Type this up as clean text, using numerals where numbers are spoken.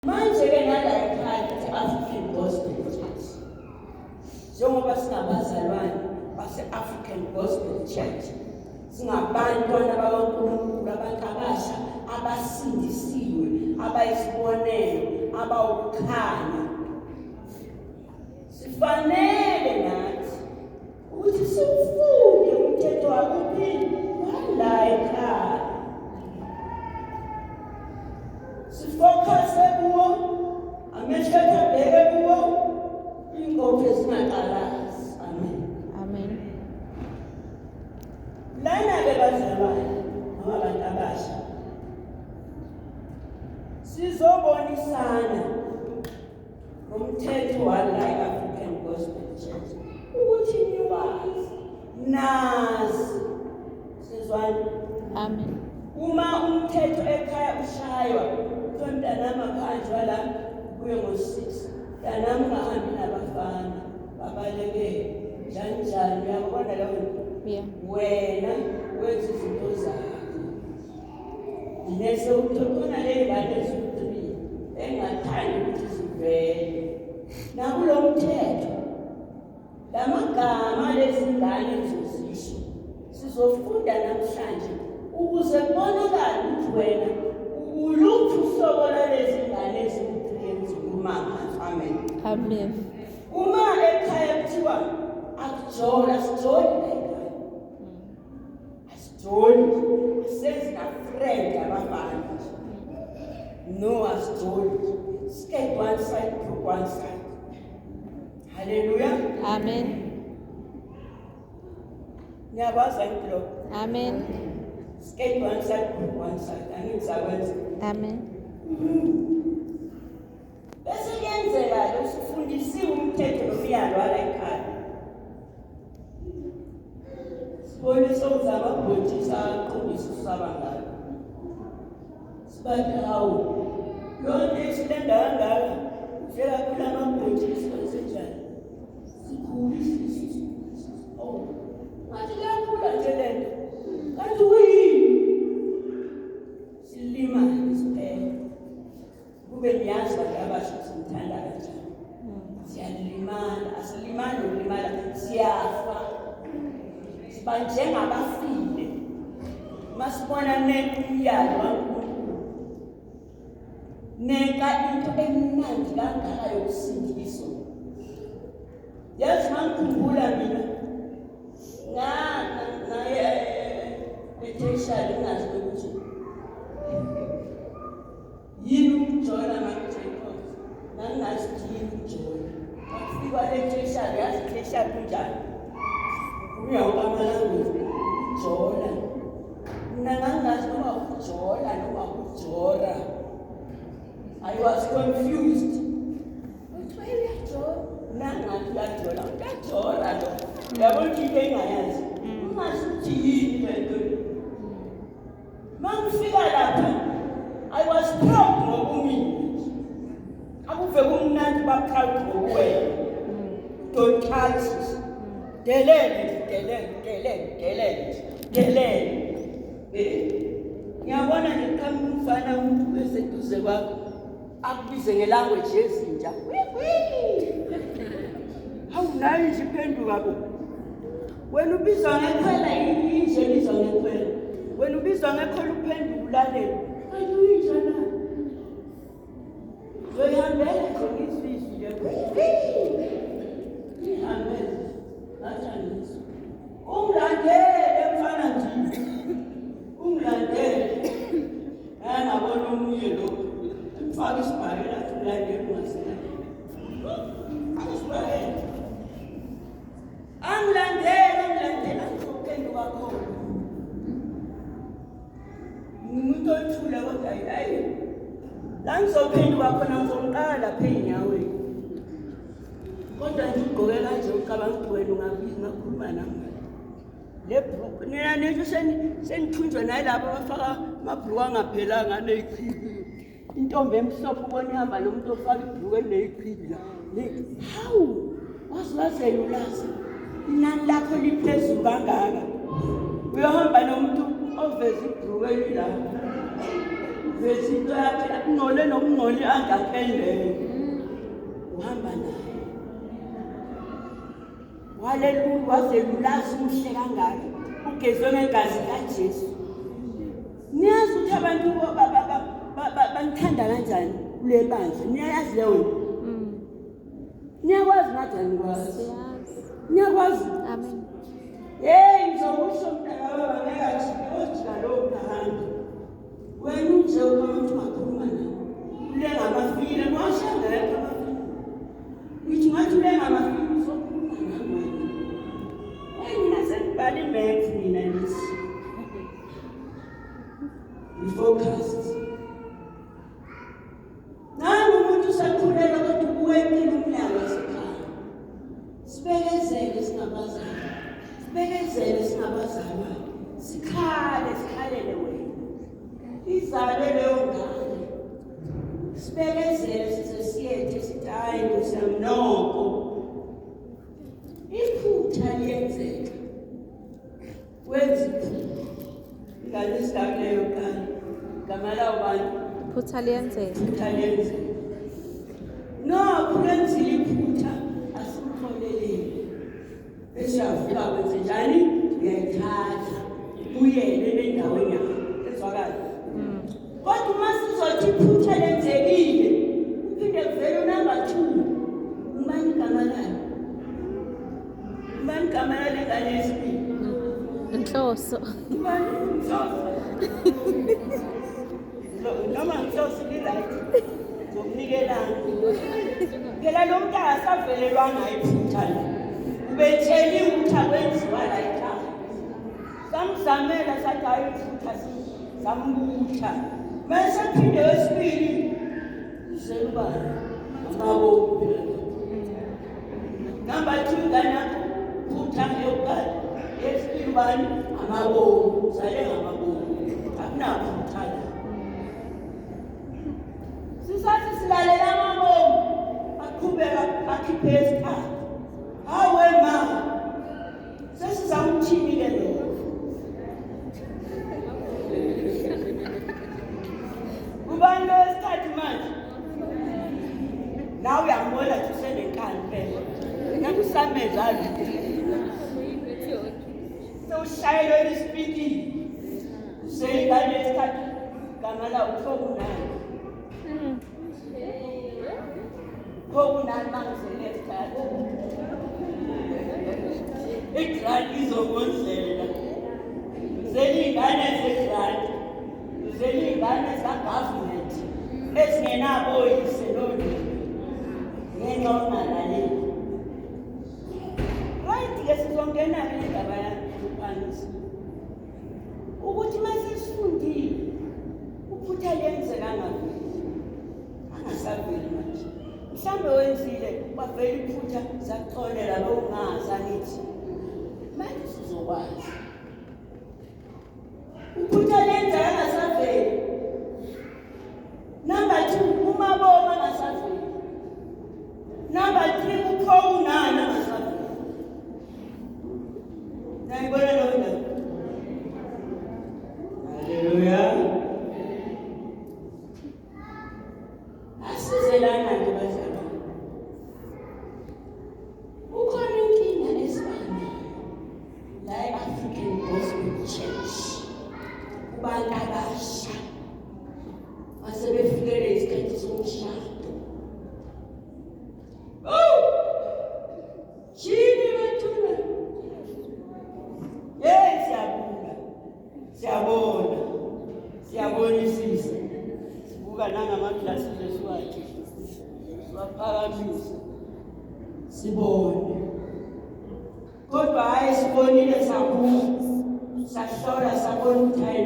Manje ke nala ekhaya eAfrican Gospel Church. Njengoba singabazalwane base-African Gospel Church. Singabantwana bakaNkulunkulu, abantu abasha abasindisiwe, abayisibonelo, abawukukhanya. Sifanele nathi ukuthi siwufunde umthetho wakuphi wala ekhaya. Sifocuse kuwo, amehlo abheke kuwo, ingopho ezingaqalazi. Amen. Amen. Lana-ke bazalwane ngabantu abasha sizobonisana ngomthetho wala eAfrican Gospel Church ukuthi niwazi nazi sizwana. Amen. Uma umthetho ekhaya ushaywa kuthiwa mntanami aphanjwa la kuye ngo-6 mntanami ungahambi nabafana babaleke njani uyabona leyo nto. Yeah. Wena wenza izinto zakho nese uthona ley'ngane eziwu-3 engathandi ukuthi zivele nakulo mthetho la magama lezi ngane zizisho sizofunda namhlanje ukuze kubonakale ukuthi wena uluphi uhlobo lwalezi ngane eziwu-3 ezikhuluma ngazo. Amen. Amen. Uma ekhaya kuthiwa akujoli, asijoli la ekhaya. Asijoli, asenzi na-friend abafana. No, asijoli. Skate one side, group one side. Hallelujah. Amen. Niyakwazi impilo. Amen. Skate one side, group one side. Angizakwenza. Amen. Bese kuyenzeka-ke usufundisiwe umthetho nomyalo wala ekhaya. Sibone sowuzama ukubhontshisa aqondisa usaba ngalo. Sibathi hawu, yonke isilenda kangaka, uvela kula mabhontshisi kwenzenjani? Sikhulisa. Oh, ngathi kuyakhula nje le nto. Kanti kuyini? Silimale siphele. Kube niyazi bantu abasha simthanda kanjani. Siyalimala, asilimali nokulimala, siyafa. Siba njengabafile. Masibona neka umyalo waNkulunkulu. Neka into emnandi kangaka yokusindiswa. Yazi mangikhumbula mina. Naye eteshali ngazi ukuthi yini ukujola makuJacob. Nangazi ukuthi yini ukujola. Wakufika eteshali, yazi eteshali kunjani. Uyawukamalangeni ukujola. Mina ngangazi noma ukujola noma ukujora. I was confused. Ukuthi uyajola. Nangazi uyajola. Uyajola lo. Yabona into engayazi. Ungazi ukuthi yini le nto. Mangifika lapha, I was proud ngokumi. Akuve kumnandi ba-proud ngokuwena. Don't touch it. Delele. Ngiyabona ngeqhamuka umfana umuntu eseduze kwakho akubize ngelanguage yezinja. Hawu nayo nje iphenduka bo. Wena ubizwa ngekhwela inje ubizwa ngekhwela. Wena ubizwa ngekhwela uphenduka ulalela. Kanti uyinja na? Zoyihambela khona izizwi nje. Ihambele. Ngathangisa. Ungilandele mfana nje. Ungilandele. Ngabona omunye lo. Mfaka isibhakela ulandele ungasela. Asibhakela. Angilandela ngizophenduka khona. Umuntu othule kodwa hayi. La ngizophenduka khona ngizomqala lapha enyaweni. Kodwa nje ugqoke kanje ucabanga ukuthi wena ungabizi ngakhuluma nami. Le bhruku nina nje senithunjwa nalabo abafaka amabhruku angaphelanga neyichibi. Intombi emhlophe ubona ihamba nomuntu ofaka ibhruku eneyichibi la. Hawu, wazwazela ulazi. Inani lakho liphezulu kangaka. Uyahamba nomuntu oveza ibhruku elila. vezinto yakhe akungole nokungole angaphendele uhamba naye walelu wazelulazi umhle kangaka ugezwe ngegazi kaJesu niyazi ukuthi abantu banithanda kanjani kule bandla niyayazi leyo niyakwazi kanjani kwazi niyakwazi Amen. hey ngizokusho mntaka ngeke ajika lo nahamba wena unje umuntu makhuluma naye ulenga amafile washangeka amafile uthi ngathi ulenga amafile sokhuluma nawe hey mina senibali math mina lesi focused nangu umuntu sakhulela kodwa uwekile umnyango wasekhaya sibekezele singabazali sibekezele singabazalwa sikhalele wena izale leyo ngane sibekezele size siyethe sithi hayi kusamnoko iphutha liyenzeka wenza iphutha ingane isilakuleyo kani gamala abantu Iphutha liyenzeka. no kulenzile iphutha asimxoleleni eshavuka kwenze njani uyayithatha uyele lendaweni yakho ezwakala kodwa uma sizothi iphutha lenzekile uphinde kuvele unamba 2 ubani igama lakhe ubani igama lengane yesibili Inhloso. ubani Nhloso noma Nhloso right ngomnikelana phela lo muntu akasavelelwanga iphutha ubetheli ukuthi akwenziwa la ekhaya samzamela sathi hayi iphutha sambutha mase phinde wesibili zeluba amabo namba 2 ngana phutha yokuqala yesibili bani amabo sale ngamabo akunaphutha la sisathi silalela amabo aqhubeka akhiphe isikhathi hawe ma sesizamthini ke lo ubani lo isikhathi manje nawe uyambona ukuthi usenenkani phela nakusamezana sewushayelwe isipiti useyingane isikhathi gamala uthokunani kokunani mangizele isikhathi igrant izokondlela zelingane zegrant zelingane zagovernment ezingenabo oyise nonina ngenxa ongalaleli right ke sizongena-ke indaba yakhe ukuthi mase sifundile uphutha liyenzeka ngaveli angasaveli manje mhlawumbe wenzile kwavela iphutha sakuxolela lokungazi angithi manje sizokwazi uphutha liyenzeka angasaveli number 2 umaboma angasaveli number 3 uphokunani angasaveli nayibona lo ndaba haleluya asizelana nje bazalwane ukhona inkinga esibani la eAfrican Gospel Church kubantu abasha asebefikele isikhathi somshado jini bethuna siyabonisisa sibuka nangamaglasi lesiwathi siwaphakamisa sibone kodwa hayi sibonile sabuka sahlola sabona ukuthi hayi